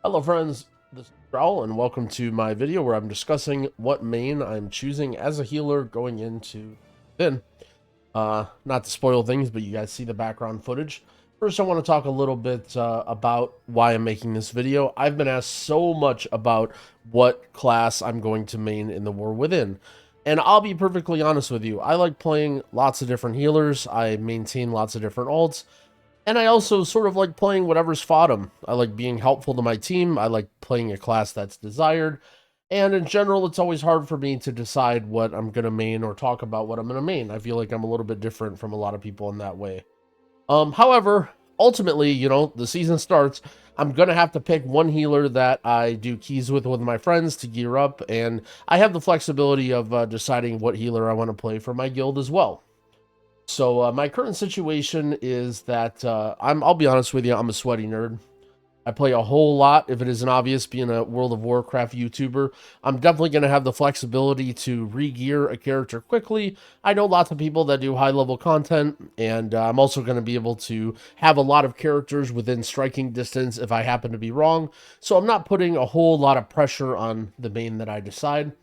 Hello friends, this is Raul and welcome to my video where I'm discussing what main I'm choosing as a healer going into Then. Not to spoil things, but you guys see the background footage. First, I want to talk a little bit about why I'm making this video. I've been asked so much about what class I'm going to main in the War Within. And I'll be perfectly honest with you, I like playing lots of different healers, I maintain lots of different ults, and I also sort of like playing whatever's fodder. I like being helpful to my team. I like playing a class that's desired. And in general, it's always hard for me to decide what I'm going to main or talk about what I'm going to main. I feel like I'm a little bit different from a lot of people in that way. However, ultimately, the season starts. I'm going to have to pick one healer that I do keys with my friends to gear up. And I have the flexibility of deciding what healer I want to play for my guild as well. So my current situation is that I'll be honest with you, I'm a sweaty nerd. I play a whole lot. If it isn't obvious, being a World of Warcraft YouTuber, I'm definitely going to have the flexibility to re-gear a character quickly. I know lots of people that do high-level content, and I'm also going to be able to have a lot of characters within striking distance if I happen to be wrong. So I'm not putting a whole lot of pressure on the main that I decide.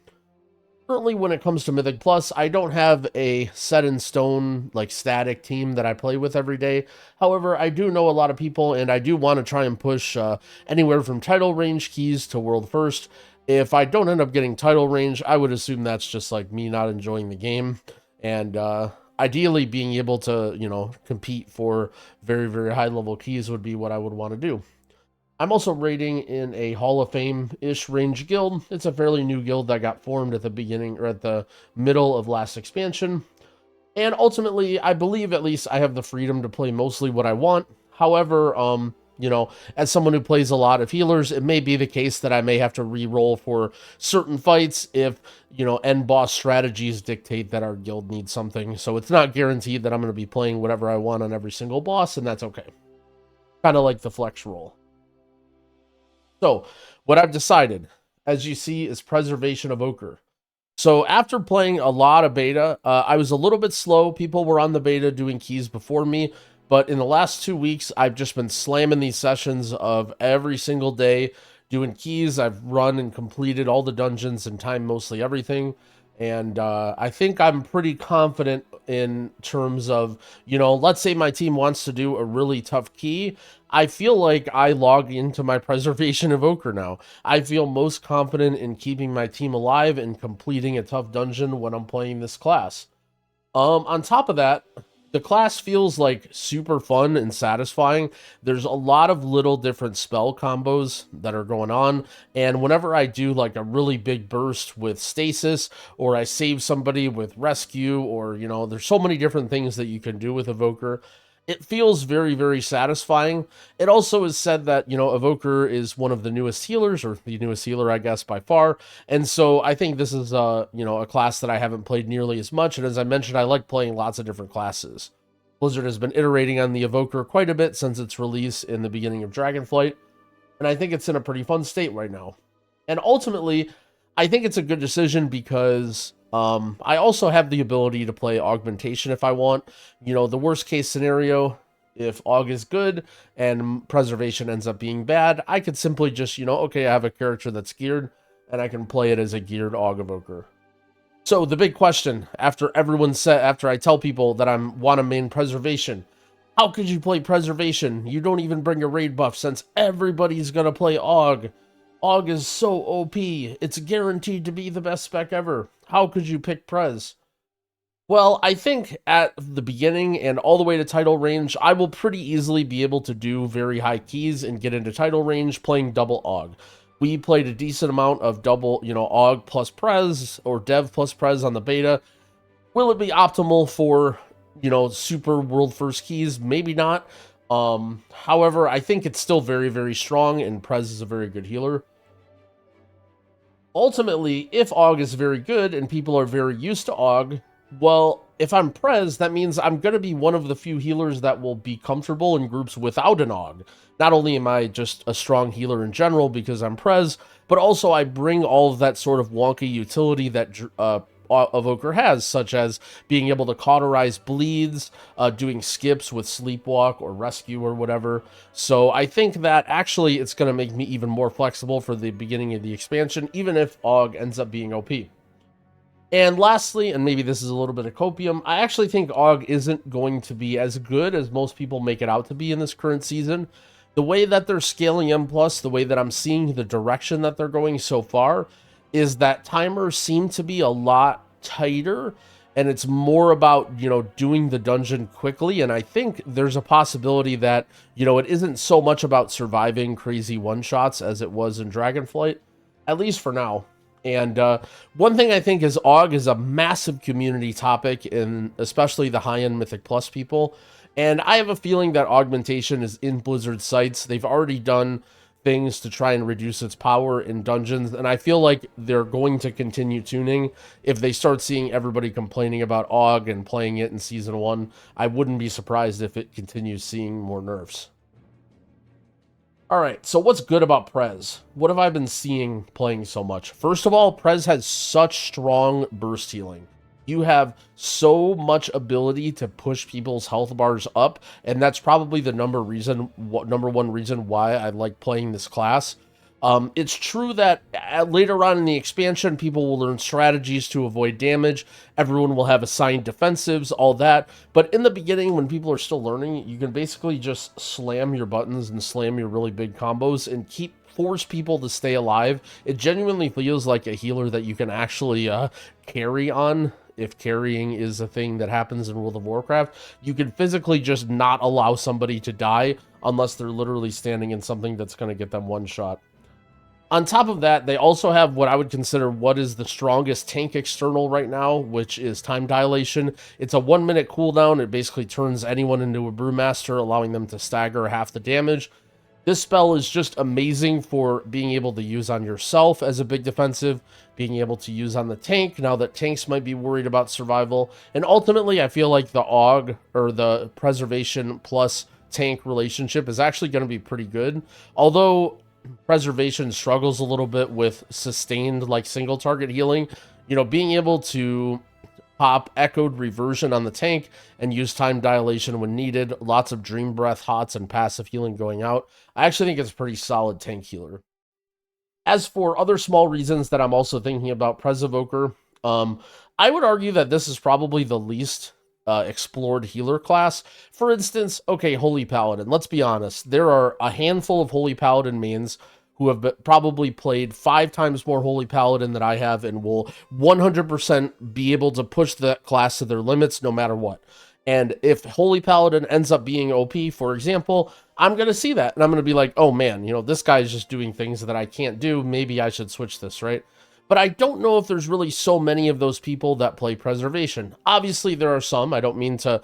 Currently, when it comes to Mythic Plus, I don't have a set-in-stone, like, static team that I play with every day. However, I do know a lot of people, and I do want to try and push anywhere from title range keys to world first. If I don't end up getting title range, I would assume that's just, like, me not enjoying the game. And ideally, being able to, compete for very, very high-level keys would be what I would want to do. I'm also raiding in a Hall of Fame-ish range guild. It's a fairly new guild that got formed at the beginning, or at the middle of last expansion. And ultimately, I believe at least I have the freedom to play mostly what I want. However, as someone who plays a lot of healers, it may be the case that I may have to re-roll for certain fights if, end boss strategies dictate that our guild needs something. So it's not guaranteed that I'm going to be playing whatever I want on every single boss, and that's okay. Kind of like the flex roll. So, what I've decided, as you see, is Preservation of Ochre. So, after playing a lot of beta, I was a little bit slow. People were on the beta doing keys before me, but in the last 2 weeks, I've just been slamming these sessions of every single day doing keys. I've run and completed all the dungeons and timed mostly everything. And I think I'm pretty confident in terms of, let's say my team wants to do a really tough key. I feel like I log into my Preservation of Ochre now. I feel most confident in keeping my team alive and completing a tough dungeon when I'm playing this class. On top of that, the class feels like super fun and satisfying. There's a lot of little different spell combos that are going on, and whenever I do like a really big burst with stasis, or I save somebody with rescue, or there's so many different things that you can do with Evoker. It feels very, very satisfying. It also is said that, Evoker is one of the newest healers, or the newest healer, I guess, by far. And so I think this is, a class that I haven't played nearly as much. And as I mentioned, I like playing lots of different classes. Blizzard has been iterating on the Evoker quite a bit since its release in the beginning of Dragonflight. And I think it's in a pretty fun state right now. And ultimately, I think it's a good decision because I also have the ability to play Augmentation if I want. The worst case scenario, if Aug is good and Preservation ends up being bad, I could simply just, okay, I have a character that's geared, and I can play it as a geared Aug Evoker. So the big question, after I tell people that I want to main Preservation, how could you play Preservation? You don't even bring a raid buff since everybody's going to play Aug. Aug is so OP. It's guaranteed to be the best spec ever. How could you pick Prez? Well, I think at the beginning and all the way to title range, I will pretty easily be able to do very high keys and get into title range playing double Aug. We played a decent amount of double, Aug plus Prez or Dev plus Prez on the beta. Will it be optimal for, super world first keys? Maybe not. However, I think it's still very, very strong, and Prez is a very good healer. Ultimately, if Aug is very good and people are very used to Aug, well, if I'm Prez, that means I'm going to be one of the few healers that will be comfortable in groups without an Aug. Not only am I just a strong healer in general because I'm Prez, but also I bring all of that sort of wonky utility that Evoker has, such as being able to cauterize bleeds, doing skips with Sleepwalk or Rescue or whatever. So I think that actually it's going to make me even more flexible for the beginning of the expansion, even if AUG ends up being OP. And lastly, and maybe this is a little bit of copium, I actually think AUG isn't going to be as good as most people make it out to be in this current season. The way that they're scaling M+, the way that I'm seeing the direction that they're going so far, is that timers seem to be a lot tighter, and it's more about, doing the dungeon quickly. And I think there's a possibility that, it isn't so much about surviving crazy one-shots as it was in Dragonflight, at least for now. And one thing I think is AUG is a massive community topic, in especially the high-end Mythic Plus people. And I have a feeling that augmentation is in Blizzard's sights. They've already done things to try and reduce its power in dungeons, and I feel like they're going to continue tuning. If they start seeing everybody complaining about AUG and playing it in Season 1, I wouldn't be surprised if it continues seeing more nerfs. Alright, so what's good about Prez? What have I been seeing playing so much? First of all, Prez has such strong burst healing. You have so much ability to push people's health bars up, and that's probably the number one reason why I like playing this class. It's true that later on in the expansion, people will learn strategies to avoid damage. Everyone will have assigned defensives, all that. But in the beginning, when people are still learning, you can basically just slam your buttons and slam your really big combos and force people to stay alive. It genuinely feels like a healer that you can actually carry on. If carrying is a thing that happens in World of Warcraft, you can physically just not allow somebody to die unless they're literally standing in something that's going to get them one shot. On top of that, they also have what I would consider what is the strongest tank external right now, which is Time Dilation. It's a 1-minute cooldown. It basically turns anyone into a Brewmaster, allowing them to stagger half the damage. This spell is just amazing for being able to use on yourself as a big defensive, being able to use on the tank now that tanks might be worried about survival. And ultimately, I feel like the AUG, or the Preservation plus tank relationship, is actually going to be pretty good. Although Preservation struggles a little bit with sustained, like, single target healing, being able to pop Echoed Reversion on the tank and use Time Dilation when needed, lots of Dream Breath, Hots, and passive healing going out. I actually think it's a pretty solid tank healer. As for other small reasons that I'm also thinking about Prez Evoker, I would argue that this is probably the least explored healer class. For instance, okay, Holy Paladin. Let's be honest. There are a handful of Holy Paladin mains who have probably played 5 times more Holy Paladin than I have and will 100% be able to push that class to their limits no matter what. And if Holy Paladin ends up being OP, for example, I'm going to see that, and I'm going to be like, oh man, this guy's just doing things that I can't do. Maybe I should switch this, right? But I don't know if there's really so many of those people that play Preservation. Obviously, there are some. I don't mean to,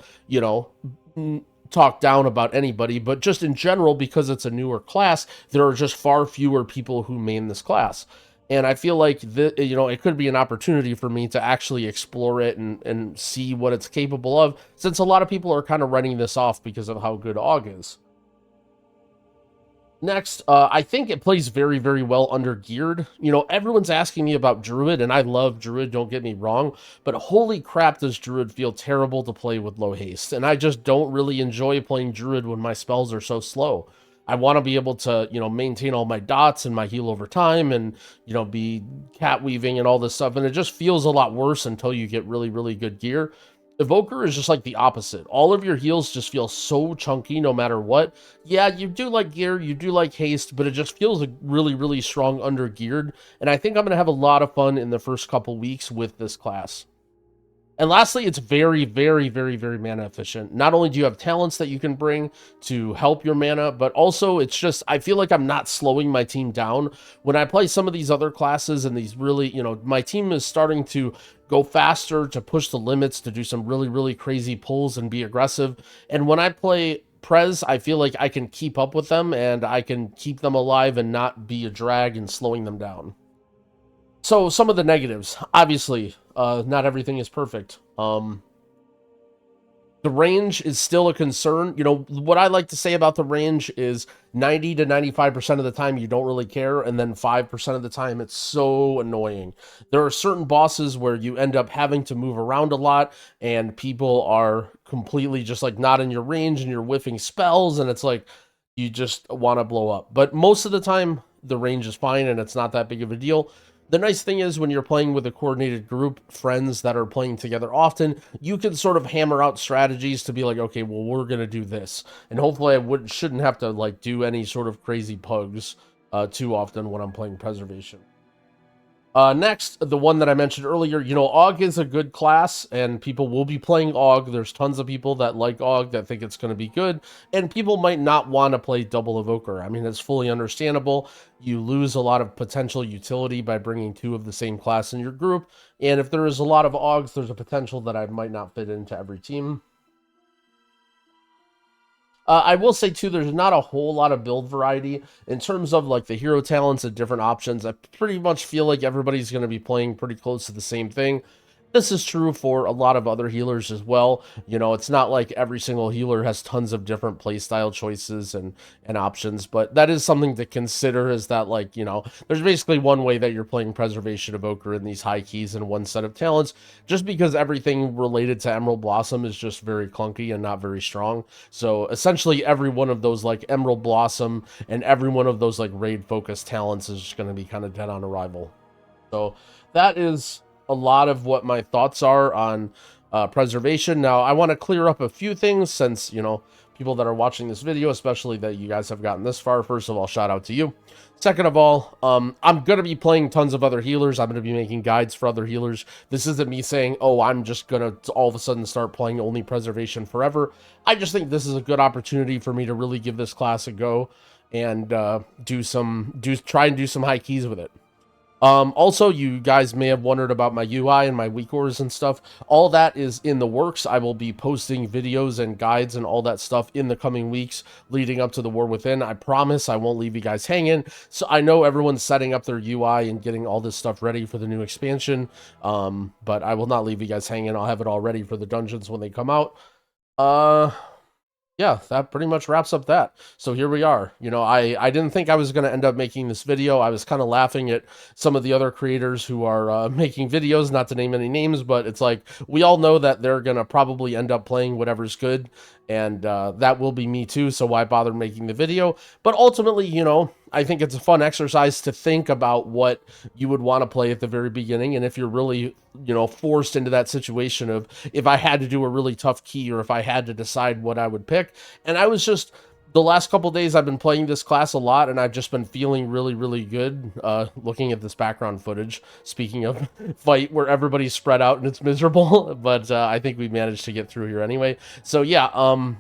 talk down about anybody, but just in general, because it's a newer class, there are just far fewer people who main this class. And I feel like, it could be an opportunity for me to actually explore it and see what it's capable of, since a lot of people are kind of writing this off because of how good AUG is. Next, I think it plays very, very well under geared. Everyone's asking me about Druid, and I love Druid, don't get me wrong, but holy crap does Druid feel terrible to play with low haste, and I just don't really enjoy playing Druid when my spells are so slow. I want to be able to, maintain all my dots and my heal over time and, be cat weaving and all this stuff, and it just feels a lot worse until you get really, really good gear. Evoker is just like the opposite. All of your heals just feel so chunky no matter what. Yeah, you do like gear, you do like haste, but it just feels really, really strong under geared. And I think I'm going to have a lot of fun in the first couple weeks with this class. And lastly, it's very, very, very, very mana efficient. Not only do you have talents that you can bring to help your mana, but also it's just, I feel like I'm not slowing my team down. When I play some of these other classes and these really, my team is starting to go faster, to push the limits, to do some really, really crazy pulls and be aggressive. And when I play Prez, I feel like I can keep up with them and I can keep them alive and not be a drag and slowing them down. So some of the negatives, obviously, not everything is perfect. The range is still a concern. You know, what I like to say about the range is 90 to 95% of the time you don't really care, and then 5% of the time it's so annoying. There are certain bosses where you end up having to move around a lot, and people are completely just like not in your range, and you're whiffing spells, and it's like you just want to blow up. But most of the time, the range is fine, and it's not that big of a deal. The nice thing is when you're playing with a coordinated group, friends that are playing together often, you can sort of hammer out strategies to be like, okay, well, we're going to do this. And hopefully shouldn't have to like do any sort of crazy pugs too often when I'm playing preservation. Next, the one that I mentioned earlier, you know, AUG is a good class, and people will be playing AUG. There's tons of people that like AUG that think it's going to be good, and people might not want to play Double Evoker. I mean, it's fully understandable. You lose a lot of potential utility by bringing two of the same class in your group, and if there is a lot of AUGs, there's a potential that I might not fit into every team. I will say too, there's not a whole lot of build variety in terms of like the hero talents and different options. I pretty much feel like everybody's going to be playing pretty close to the same thing. This is true for a lot of other healers as well. You know, it's not like every single healer has tons of different playstyle choices and options, but that is something to consider, is that, like, you know, there's basically one way that you're playing Preservation Evoker in these high keys and one set of talents, just because everything related to Emerald Blossom is just very clunky and not very strong. So essentially every one of those like Emerald Blossom and every one of those like raid focused talents is just going to be kind of dead on arrival. So that is a lot of what my thoughts are on preservation. Now, I want to clear up a few things since, you know, people that are watching this video, especially that you guys have gotten this far. First of all, shout out to you. Second of all, I'm going to be playing tons of other healers. I'm going to be making guides for other healers. This isn't me saying, oh, I'm just going to all of a sudden start playing only preservation forever. I just think this is a good opportunity for me to really give this class a go and try and do some high keys with it. Also, you guys may have wondered about my UI and my weak orders and stuff. All that is in the works. I will be posting videos and guides and all that stuff in the coming weeks leading up to the War Within. I promise I won't leave you guys hanging. So I know everyone's setting up their UI and getting all this stuff ready for the new expansion, but I will not leave you guys hanging. I'll have it all ready for the dungeons when they come out. Yeah, that pretty much wraps up that. So here we are. You know, I didn't think I was going to end up making this video. I was kind of laughing at some of the other creators who are making videos, not to name any names, but it's like, we all know that they're going to probably end up playing whatever's good, and that will be me too, so why bother making the video? But ultimately, you know, I think it's a fun exercise to think about what you would want to play at the very beginning, and if you're really, you know, forced into that situation of, if I had to do a really tough key, or if I had to decide what I would pick. And I was just, the last couple days I've been playing this class a lot, and I've just been feeling really, really good looking at this background footage. Speaking of fight where everybody's spread out and it's miserable, but I think we managed to get through here anyway. So yeah,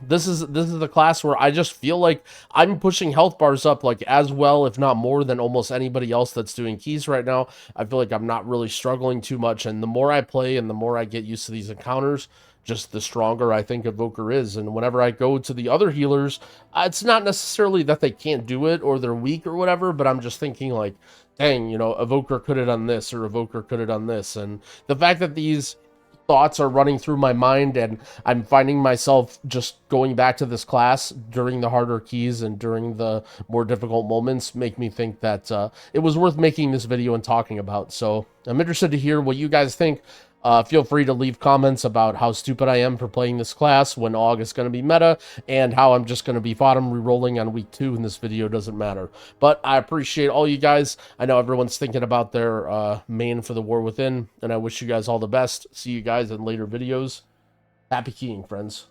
this is the class where I just feel like I'm pushing health bars up like as well, if not more, than almost anybody else that's doing keys right now. I feel like I'm not really struggling too much, and the more I play and the more I get used to these encounters, just the stronger I think Evoker is. And whenever I go to the other healers, it's not necessarily that they can't do it or they're weak or whatever, but I'm just thinking like, dang, you know, Evoker could have done this, or Evoker could have done this. And the fact that these thoughts are running through my mind and I'm finding myself just going back to this class during the harder keys and during the more difficult moments make me think that it was worth making this video and talking about. So I'm interested to hear what you guys think. Feel free to leave comments about how stupid I am for playing this class when AUG is going to be meta, and how I'm just going to be bottom rerolling on week 2 in this video doesn't matter. But I appreciate all you guys. I know everyone's thinking about their main for the War Within, and I wish you guys all the best. See you guys in later videos. Happy keying, friends.